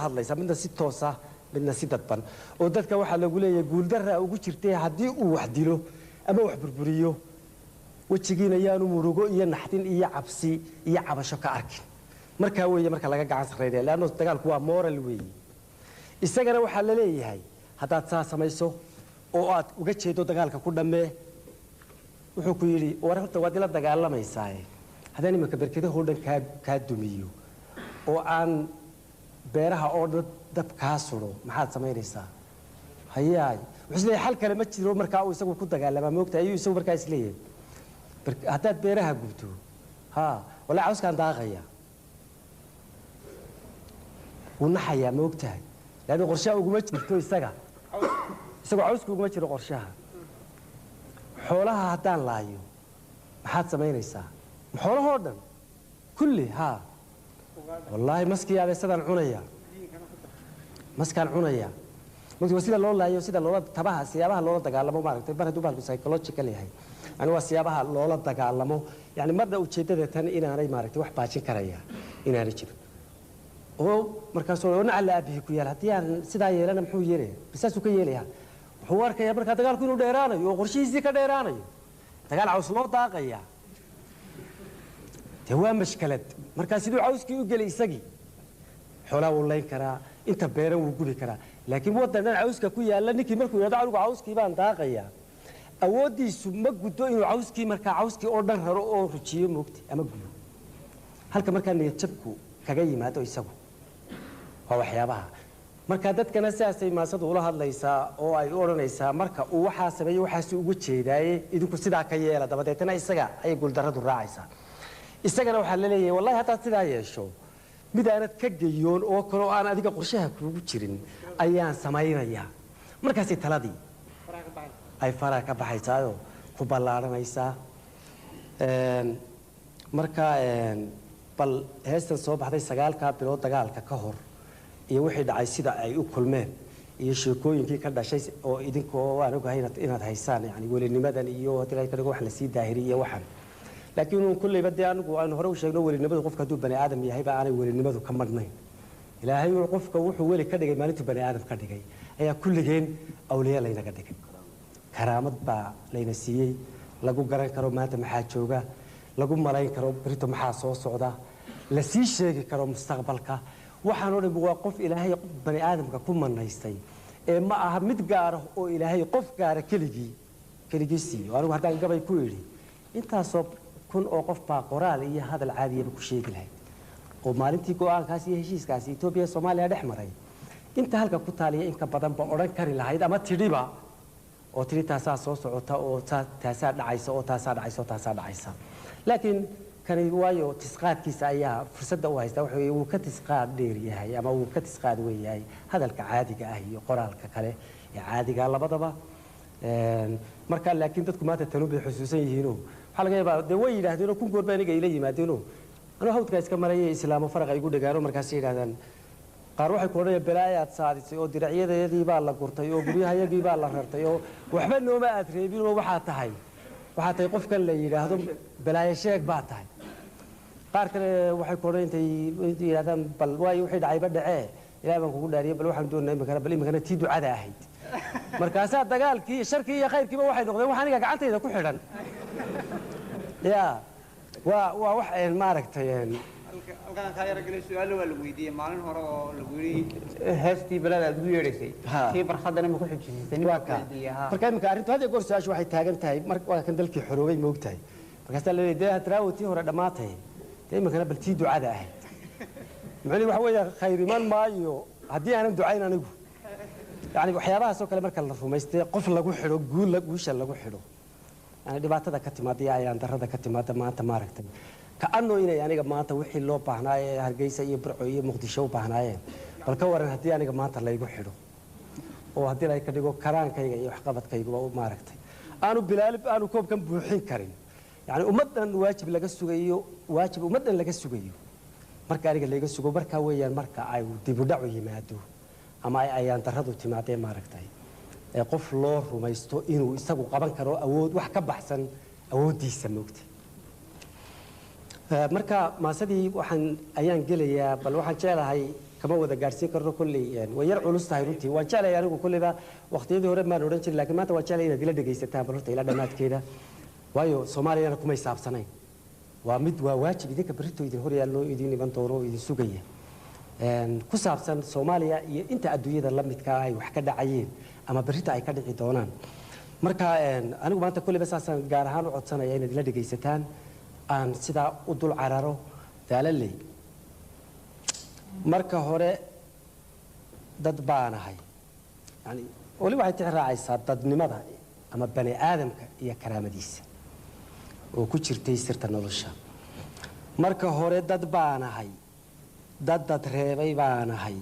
hadlaysa midna si toos ah midna si dadban oo dadka waxa lagu leeyahay guul darra ugu jirtay hadii uu wax dilo ama wax burburiyo wajigiina yaanu murugo iyo naxdin iyo cabsi iyo cabasho ka arkin marka weeye marka laga gacan sareeyay laano dagaalku waa moral weeye isagana waxa la leeyahay hadaad saa samayso oo aad uga jeedo dagaalka ku dhamee wuxuu ku yiri war horta waad ila dagaalamaysaa hadaan imaka barkada hoodan ka dumiyo oo aan beeraha oo dab ka suro maxaad sameynaysaa hayaay wuxuu leeyahay hal kale ma jiro marka uu isagu ku dagaalama moogta ayuu isagu markaa isleeyahay hadaad beeraha gubto ha wala cawskan daaqaya ونحيا موقتها لأنه قرشها وجمت تو يسقى عوسك وجمت له قرشها حولها هتان لايو محاد سمين يسا حولها هردن كله ها والله مسكي على سيد العنيا مسك العنيا ممكن وسيلة لولا لايو سيد لولا تبعها سيابها لولا تقالمو ما ركتب بره دوبال بسايكولوجيكالي هاي أنا وسيابها لولا تقالمو يعني مرة وشيدة تاني إن أنا ما ركتب واحد باشين كريا إن أنا رجيب oo markaas oo nacala abihi ku yaal hadii aan sidaa yeelana muxuu yeelay bisaas uu ka yeelaya wuxuu arkay marka dagaalku inuu dheeraanayo oo qorshihiisa ka dheeraanayo dagaal caws loo daaqaya waa mashkalad markaas sidoo cawskii u galay isagii xoolaha uu leyn karaa inta beeran uu gubi karaa laakiin wadannan cawska ku yaala ninkii markuu yiraahdo anigu cawskii baan daaqaya awoodiisu ma gudo inuu cawskii marka cawskii oo dhan raro oo rujiyo moogti ama gubo halka marka niyad jabku kaga yimaado isagu waxyaabaha marka dadkana siyaasay maasadu ula hadlaysaa oo ay oranaysaa marka uu waxa sameeyo waxa ugu jeedaayay idinku sidaa ka yeela dabadeetna isaga ay guul darradu raacaysaa isagana waxa la leeyahay wallahi hatta sidaa yeesho mid aanad ka geeyoon oo kale aan adiga qorshaha kuugu jirin ayaan sameeynaya markaas taladii ay fara ka baxaysaa ku ballaaranaysaa marka bal heestan soo baxday 9 bilood dagaalka ka hor iyo wixii dhacay sida ay u kulmeen iyo sheekooyinkii ka dhashay oo idinkoo aan ogahay inaad haysaan yani welinimadan iyo hadii ay ka dhigo wax la sii daahiriyo waxan laakiin uu kulli badii anigu aan hore u sheegno welinimadu qofka haduu bani aadam yahay ba aanay welinimadu ka madnayn ilaahay uu qofka wuxuu weli ka dhigay maalintii bani aadam ka dhigay ayaa kulligeen awliya layna ka dhigay karaamad baa layna siiyay lagu garan karo maanta maxaa jooga lagu malayn karo birito maxaa soo socda la sii sheegi karo mustaqbalka waxaan oo dhan waa qof ilaahay bani aadamka ku manaystay ee ma aha mid gaar ah oo ilaahay qof gaar keligii siiyo anigu haddaan gabay ku yiri intaasoo kun oo qof baa qoraal iyo hadal caadi ah ku sheegi lahayd oo maalintii go'aankaas iyo heshiiskaasi Itoobiya Soomaaliya dhex maray inta halka ku taaliya in ka badan ba oran kari lahayd ama tidhiba oo tiritaasa soo socota oo taasa dhacaysa oo taasa dhacaysa laakiin kan waayo tisqaadkiisa ayaa fursada u haysta wuxuu ka tisqaad dheer yahay ama uu ka tisqaad weeyahay hadalka caadiga ah iyo qoraalka kale ee caadiga labadaba marka laakiin dadku maanta tanuub ay xusuusan yihiin waxa laga yaabaa way yiraahdeen kun goor baa aniga ila yimaadeen anu hawdka iska marayay islaamo faraq ay ugu dhagaano markaas yiraahdaan qaar waxay ku odhanayaan balaayaad saadisay oo diracyadii baa la gurtay oo guryahayagii baa la rartay oo waxba nooma aad reebin oo waxa tahay qofkan la yiraahdo balaayo sheeg baa tahay qaar kale waxay ku odhanayaan yiraahdaan bal way wixii dhacay ba dhacee ilaahay baan kugu dhaariyay bal waxaan doonaynaa bal imikana tii ducada ahayd markaas dagaalkii sharkii iyo khayrkiiba waxay noqdeen wax aniga gacantayda ku xidhan ya waa wax aan maaragtay halkan ka yar galay su'aalo waa lagu weydiiyay maalin hore oo lagu yiri heestii balada aad ugu yeedhaysay tii barxadana ma ku xijisay marka imika arrintu hadda goor su'aashu waxay taagan tahay marka kan dalkii xoroobay moogtahay markaas la leeyahay taraawati hore dhamaatay imikana bal tii ducada ahayd macni waxa weeye khayriman maayo hadii aanan ducayn anigu yani waxyaabahaas oo kale marka la rumaystay qof lagu xidho guul lagu xidho yani dhibaatada ka timaadaya ayaan darrada ka timaada maanta maaragtay kaano inay aniga maanta wixii loo baahnaa Hargeysa iyo Burco iyo Muqdisho u baahnaayeen bal ka waran hadii aniga maanta la igu xidho oo hadii ay ka dhigo karaankayga iyo wax qabadkayga oo maaragtay aanu bilaalib aanu koobkan buuxin karin yani ummadan waajib laga sugayo marka aniga laga sugo marka weeyaan marka ay dib u dhac yimaado ama ay ayaan darradu timaadeen maaragtay ee qof loo rumaysto inuu isagu qaban karo awood wax ka baxsan awoodiisa moogtay marka maasadii waxaan ayaan gelayaa bal waxaan jecelahay kama wada gaarsiin karno kulli way yar culus tahay runtii waan jeclahay anigu kulliba waqtiyadii hore maan oran jiray laakiin maanta waan jeclahay inaad ila dhagaysataan bal horta ila dhamaadkeeda waayo Soomaaliyana kuma hisaabsanayn waa mid waa waajib idinka barito idin hor yaallo idin iman doono idin sugaya ku saabsan Soomaaliya iyo inta adduunyada la midka ay wax ka dhacayeen ama barita ay ka dhici doonaan marka anigu maanta kulliba saasan gaar ahaan u codsanaya inaad ila dhagaysataan aan sida u dul cararo daalalay marka hore dad baanahay yani wali waxay tixraacaysaa dadnimada ama bani aadamka iyo karaamadiisa oo ku jirtay sirta nolosha marka hore dad baanahay dad reebay baanahay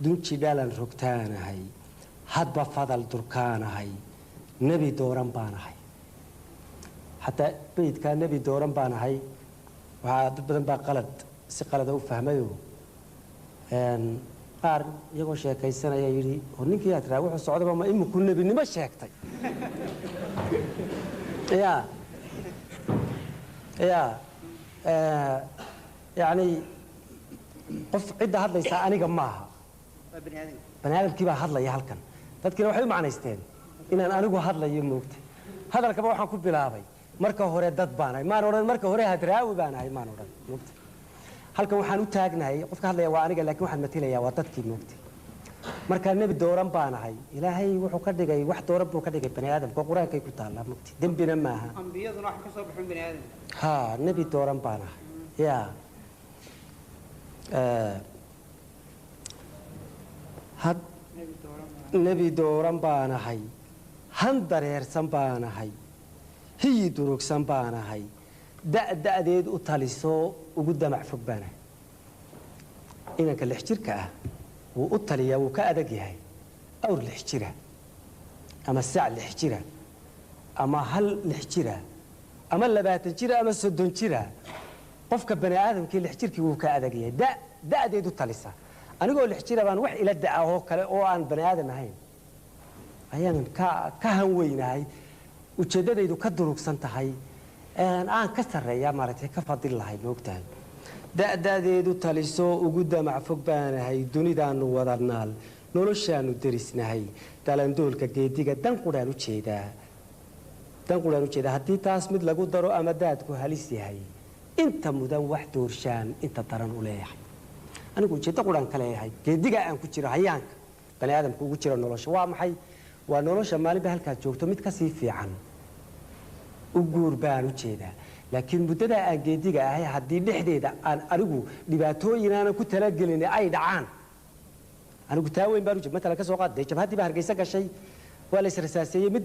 dunji dhalan rogtaanahay hadba fadal durkaanahay nabi dooran baanahay hatta beedka nabi dooran baanahay waxa dad badan baa qalad si qalad u fahmayo qaar iyagoo sheekaysanaya yiri oo ninkii aad raa wuxuu socdaba ma imku nabinimo sheegtay ya yani qof cidda hadlaysa aniga maaha bani aadamkii baa hadlaya halkan dadkina waxay u macnaysteen inaan anigu hadlayo moogta hadalkaba waxaan ku bilaabay marka hore dad baanahay maan odhan marka hore hadraawi baanahay maan odhan moogta halkan waxaan u taagnahay qofka hadlaya waa aniga laakiin waxaan matalayaa waa dadkii moogta marka nabi dooran baanahay ilaahay wuxuu ka dhigay wax dooran buu ka dhigay bani aadamka quraankay ku taala moogta dambina maaha ambiyaduna wax ka soo baxin bani aadam ha nabi dooran baanahay ya had nabi dooran baanahay han dareersan baanahay hiyi durugsan baanahay da'deed u taliso ugu damac fog baanahay inanka 6 jirka ah wuu u taliyaa wuu ka adag yahay awr 6 jira ama sac 6 jira ama hal 6 jira ama 20 jira ama 30 jira qofka bani aadamkii 6 jirkii wuu ka adag yahay da'deed u talisa anigoo 6 jira baan wax ila da'aho kale oo aan bani aadam ahayn ayaan ka han weynahay ujeedadaydu ka durugsan tahay aan ka sareeyaa maaragtay ka fadil lahay moogtahay da'deedu taliso ugu damac fog baanahay dunidaanu wada naal noloshaanu derisnahay dalandoolka geediga dan quraan u jeedaa haddii taas mid lagu daro ama daadku halis yahay inta mudan wax doorshaan inta daran u leeyahay anigu ujeedda quraan ka leeyahay geediga aan ku jiro hayaanka bani aadamku ugu jiro nolosha waa maxay waa nolosha maalinba halkaad joogto mid ka sii fiican u guur baan u jeedaa laakiin muddada aan geediga ahay haddii dhexdeeda aan anigu dhibaatooyin aanan ku talagelin ay dhacaan anigu taa weyn baan u jeedaa matalan ka soo qaad jabhadii baa Hargeysa gashay waa la israasaaseeyay mid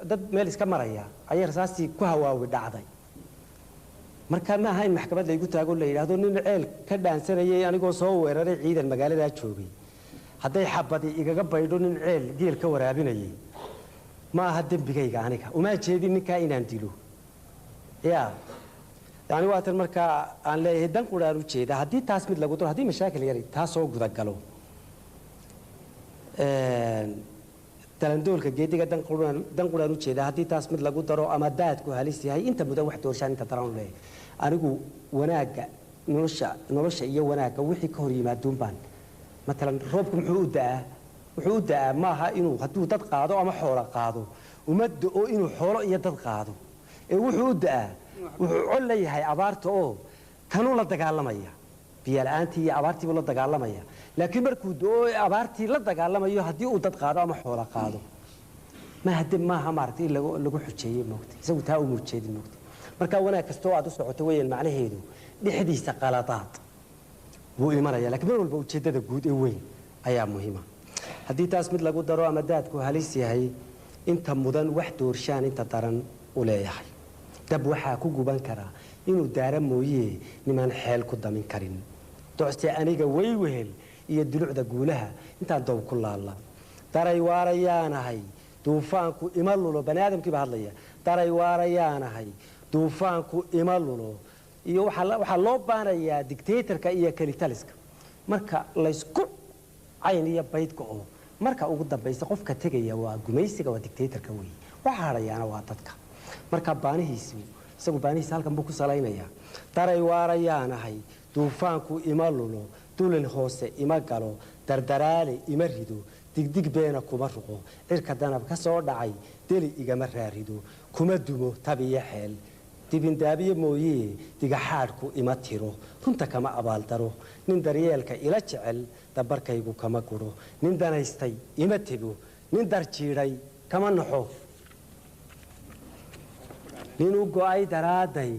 dad meel iska maraya ayay rasaastii ku hawaawi dhacday marka ma aha in maxkamad la igu taago la yiraahdo nin ceel ka dhaansanayay anigoo soo weeraray ciidan magaalada joogay hadday xabadi igaga baydho nin ceel geel ka waraabinayay ma aha dambigayga aniga uma jeedin ninka inaan dilo yani waa tan marka aan leeyahay dan quraan u jeeda haddii taas mid lagu daro haddii mashaakil yari taas soo guda galo talandoolka geediga dan quraan u jeeda haddii taas mid lagu daro ama daadku halis yahay inta mudan wax doorshaan inta daran u leeyahay anigu wanaaga nolosha iyo wanaaga wixii ka hor yimaaduun baan matalan roobku wuxuu u da'aa maaha inuu hadduu dad qaado ama xoolo qaado ummadda oo inuu xoolo iyo dad qaado ee wuxuu u da'aa wuxuu col leeyahay abaarta oo kanuu la dagaalamaya biyo la'aantii iyo abaartiibuu la dagaalamaya laakiin markuu doo abaartii la dagaalamayo haddii uu dad qaado ama xoolo qaado maaha maaragtay in lagu xujeeyey moogtay isagu taa uma ujeedin moogtay marka wanaag kastoo aad u socoto weeyaan macnaheedu dhexdiisa qaladaad wuu imanaya laakiin mar walba ujeedada guud ee weyn ayaa muhiima haddii taas mid lagu daro ama daadku halis yahay inta mudan wax doorshaan inta daran u leeyahay dab waxaa ku guban karaa inuu daara mooyee nimaan xeel ku damin karin docse aniga way wehel iyo dulucda guulaha intaan doob ku laalla daray waarayaanahay duufaanku ima lulo bani aadamkii baa hadlaya daray waarayaanahay duufaanku ima lulo iyo waxaa loo baanayaa dictatorka iyo kalitaliska marka laysku cayn iyo baydka oo marka ugu dambaysa qofka tegaya waa gumaysiga waa dictatorka weeye waxa harayaana waa dadka marka baanihiisu isagu baanihiisa halkan buu ku salaynayaa daray waarayaanahay duufaanku ima lulo dulin hoose ima galo dardaraale ima rido digdig beena kuma ruqo cirka danab ka soo dhacay deli igama raarido kuma dumo tabiya xeel dibindaabiye mooyee digaxaadhku ima tiro runta kama abaaldaro nin daryeelka ila jecel dabarkaygu kama guro nin danaystay ima tego nin darjiidhay kama naxo nin u go'ay daraaday